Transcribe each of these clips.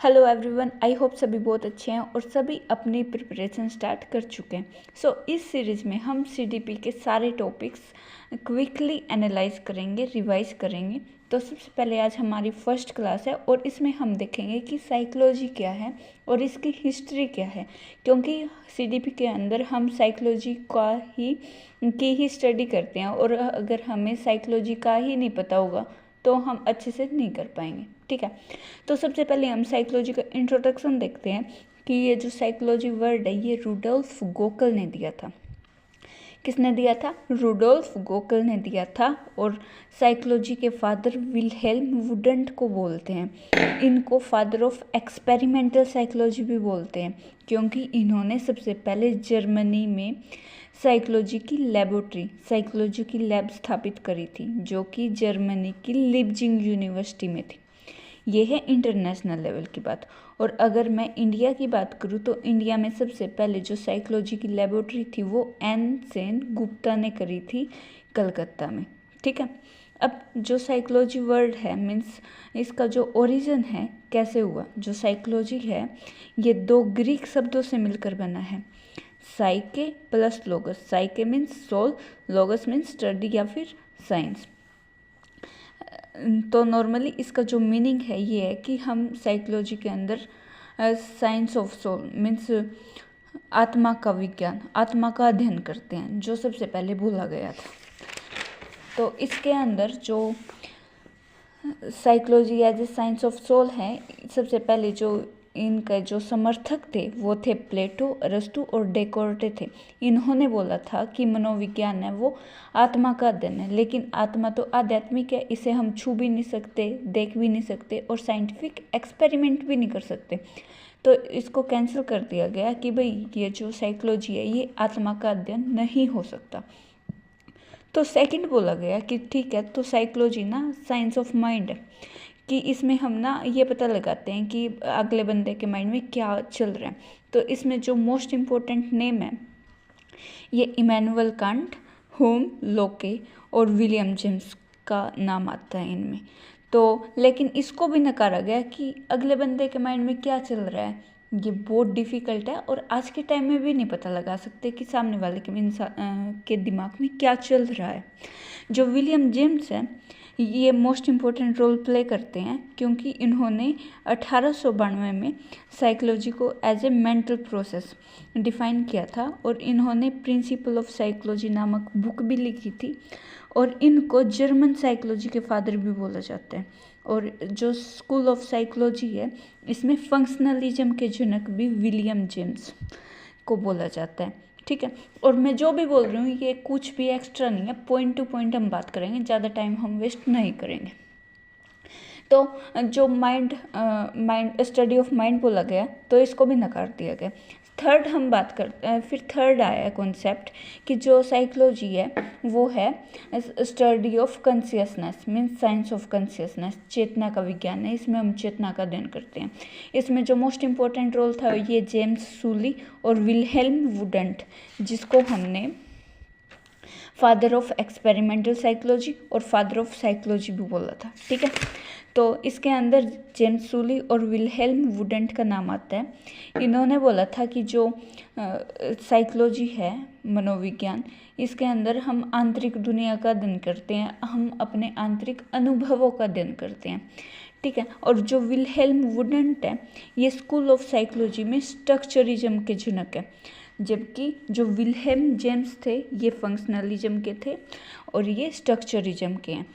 Hello everyone, I hope सभी बहुत अच्छे हैं और सभी अपनी प्रिपरेशन स्टार्ट कर चुके हैं। इस सीरीज़ में हम सीडीपी के सारे टॉपिक्स क्विकली एनालाइज करेंगे, रिवाइज करेंगे। तो सबसे पहले आज हमारी फर्स्ट क्लास है और इसमें हम देखेंगे कि साइकोलॉजी क्या है और इसकी हिस्ट्री क्या है, क्योंकि सीडीपी के अंदर हम साइकोलॉजी की ही स्टडी करते हैं और अगर हमें साइकोलॉजी का ही नहीं पता होगा तो हम अच्छे से नहीं कर पाएंगे। ठीक है, तो सबसे पहले हम साइकोलॉजी का इंट्रोडक्शन देखते हैं कि ये जो साइकोलॉजी वर्ड है ये रुडोल्फ गोकल ने दिया था। किसने दिया था? रुडोल्फ गोकल ने दिया था। और साइकोलॉजी के फादर विलहेल्म वुडंट को बोलते हैं। इनको फादर ऑफ एक्सपेरिमेंटल साइकोलॉजी भी बोलते हैं, क्योंकि इन्होंने सबसे पहले जर्मनी में साइकोलॉजी की लेबोरेटरी, साइकोलॉजी की लैब स्थापित करी थी, जो कि जर्मनी की लिप्जिंग यूनिवर्सिटी में थी। ये है इंटरनेशनल लेवल की बात। और अगर मैं इंडिया की बात करूँ तो इंडिया में सबसे पहले जो साइकोलॉजी की लेबोरेटरी थी वो एन सेन गुप्ता ने करी थी कलकत्ता में। ठीक है, अब जो साइकोलॉजी वर्ड है मीन्स इसका जो ओरिजिन है कैसे हुआ। जो साइकोलॉजी है ये दो ग्रीक शब्दों से मिलकर बना है, साइके plus लोगस। साइके means soul, लोगस means study या फिर साइंस। तो नॉर्मली इसका जो मीनिंग है ये है कि हम साइकोलॉजी के अंदर साइंस ऑफ सोल मीन्स आत्मा का विज्ञान, आत्मा का अध्ययन करते हैं, जो सबसे पहले बोला गया था। तो इसके अंदर जो psychology as a science of soul है, सबसे पहले जो इनका जो समर्थक थे वो थे प्लेटो, अरस्तु और डेकार्टे थे। इन्होंने बोला था कि मनोविज्ञान है वो आत्मा का अध्ययन है, लेकिन आत्मा तो आध्यात्मिक है, इसे हम छू भी नहीं सकते, देख भी नहीं सकते और साइंटिफिक एक्सपेरिमेंट भी नहीं कर सकते। तो इसको कैंसिल कर दिया गया कि भाई ये जो साइकोलॉजी है ये आत्मा का अध्ययन नहीं हो सकता। तो सेकंड बोला गया कि ठीक है, तो साइकोलॉजी ना साइंस ऑफ माइंड है, कि इसमें हम ना ये पता लगाते हैं कि अगले बंदे के माइंड में क्या चल रहा है। तो इसमें जो मोस्ट इम्पोर्टेंट नेम है ये इमैनुअल कांट, होम, लोके और विलियम जेम्स का नाम आता है इनमें। तो लेकिन इसको भी नकारा गया कि अगले बंदे के माइंड में क्या चल रहा है, ये बहुत डिफ़िकल्ट है और आज के टाइम में भी नहीं पता लगा सकते कि सामने वाले के इंसान के दिमाग में क्या चल रहा है। जो विलियम जेम्स है ये मोस्ट इम्पोर्टेंट रोल प्ले करते हैं, क्योंकि इन्होंने 1892 में साइकोलॉजी को as a mental process define किया था और इन्होंने प्रिंसिपल ऑफ साइकोलॉजी नामक बुक भी लिखी थी। और इनको जर्मन साइकोलॉजी के फादर भी बोला जाता है। और जो स्कूल ऑफ साइकोलॉजी है इसमें फंक्शनलिज्म के जनक भी विलियम जेम्स को बोला जाता है। ठीक है, और मैं जो भी बोल रही हूँ ये कुछ भी एक्स्ट्रा नहीं है, पॉइंट टू पॉइंट हम बात करेंगे, ज़्यादा टाइम हम वेस्ट नहीं करेंगे। तो जो माइंड स्टडी ऑफ माइंड बोला गया तो इसको भी नकार दिया गया। थर्ड हम बात करते हैं, फिर थर्ड आया कॉन्सेप्ट कि जो साइकोलॉजी है वो है study of consciousness means science of consciousness, चेतना का विज्ञान है, इसमें हम चेतना का अध्ययन करते हैं। इसमें जो मोस्ट इम्पोर्टेंट रोल था ये जेम्स सूली और विलहेल्म वुडंट, जिसको हमने फादर ऑफ एक्सपेरिमेंटल साइकोलॉजी और फादर ऑफ साइकोलॉजी भी बोला था। ठीक है, तो इसके अंदर जेम्स सूली और विलहेल्म वुडंट का नाम आता है। इन्होंने बोला था कि जो साइकोलॉजी है मनोविज्ञान, इसके अंदर हम आंतरिक दुनिया का अध्ययन करते हैं, हम अपने आंतरिक अनुभवों का अध्ययन करते हैं। ठीक है, और जो विलहेल्म वुडंट है ये स्कूल ऑफ साइकोलॉजी में स्ट्रक्चरिज्म के जनक है, जबकि जो विलहेल्म जेम्स थे ये फंक्शनलिज्म के थे और ये स्ट्रक्चरिज्म के हैं।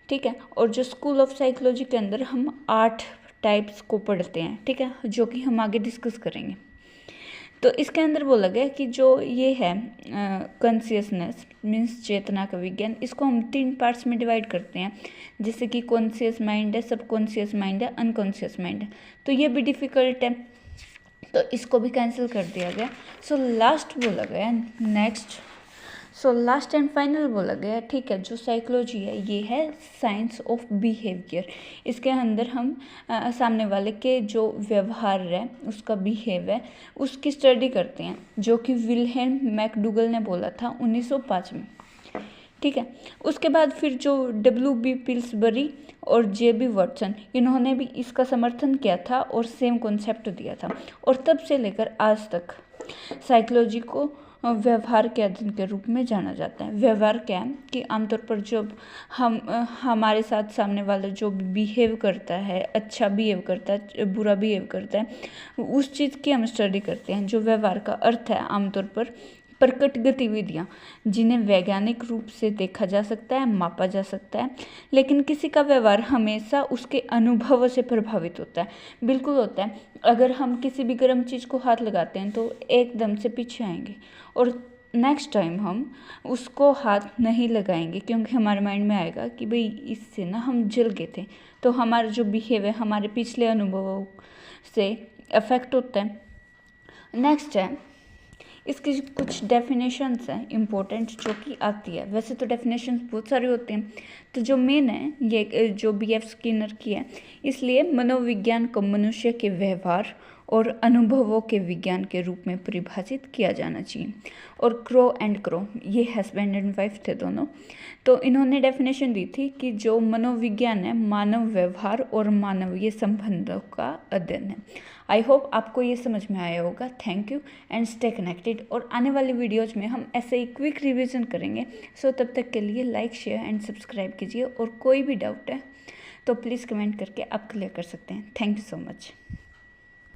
ठीक है, और जो स्कूल ऑफ साइकोलॉजी के अंदर हम 8 टाइप्स को पढ़ते हैं, ठीक है, जो कि हम आगे डिस्कस करेंगे। तो इसके अंदर बोला गया कि जो ये है कॉन्शियसनेस मीन्स चेतना का विज्ञान, इसको हम 3 पार्ट्स में डिवाइड करते हैं, जैसे कि कॉन्शियस माइंड है, सबकॉन्शियस माइंड है, अनकॉन्शियस माइंड है। तो ये भी डिफ़िकल्ट है तो इसको भी कैंसिल कर दिया गया। लास्ट बोला गया नेक्स्ट, लास्ट एंड फाइनल बोला गया ठीक है, जो साइकोलॉजी है ये है साइंस ऑफ बिहेवियर। इसके अंदर हम सामने वाले के जो व्यवहार है उसका बिहेव है उसकी स्टडी करते हैं, जो कि विल्हेल्म मैकडूगल ने बोला था 1905 में। ठीक है। उसके बाद फिर जो W.B. पिल्सबरी और J.B. वाटसन, इन्होंने भी इसका समर्थन किया था और सेम कॉन्सेप्ट दिया था। और तब से लेकर आज तक साइकोलॉजी को व्यवहार के अध्ययन के रूप में जाना जाता है। व्यवहार क्या है कि आमतौर पर जब हमारे साथ सामने वाला जो बिहेव करता है, अच्छा बिहेव करता है, बुरा बिहेव करता है, उस चीज़ की हम स्टडी करते हैं। जो व्यवहार का अर्थ है आमतौर पर प्रकट गतिविधियाँ जिन्हें वैज्ञानिक रूप से देखा जा सकता है, मापा जा सकता है, लेकिन किसी का व्यवहार हमेशा उसके अनुभवों से प्रभावित होता है। बिल्कुल होता है। अगर हम किसी भी गर्म चीज़ को हाथ लगाते हैं तो एकदम से पीछे आएंगे और नेक्स्ट टाइम हम उसको हाथ नहीं लगाएंगे, क्योंकि हमारे माइंड में आएगा कि भाई इससे ना हम जल गए थे। तो हमारा जो बिहेव है हमारे पिछले अनुभवों से अफेक्ट होता है। नेक्स्ट है, इसकी कुछ डेफिनेशंस हैं इम्पोर्टेंट जो कि आती है। वैसे तो डेफिनेशंस बहुत सारे होते हैं, तो जो मेन है ये जो B.F. स्किनर की है। इसलिए मनोविज्ञान को मनुष्य के व्यवहार और अनुभवों के विज्ञान के रूप में परिभाषित किया जाना चाहिए। और क्रो एंड क्रो, ये हस्बैंड एंड वाइफ थे दोनों, तो इन्होंने डेफिनेशन दी थी कि जो मनोविज्ञान है मानव व्यवहार और मानवीय संबंधों का अध्ययन है। आई होप आपको ये समझ में आया होगा। Thank you and stay connected. और आने वाली वीडियोज़ में हम ऐसे ही क्विक रिवीजन करेंगे। सो तब तक के लिए लाइक, शेयर एंड सब्सक्राइब कीजिए। और कोई भी डाउट है तो प्लीज़ कमेंट करके आप क्लियर कर सकते हैं। Thank you so much.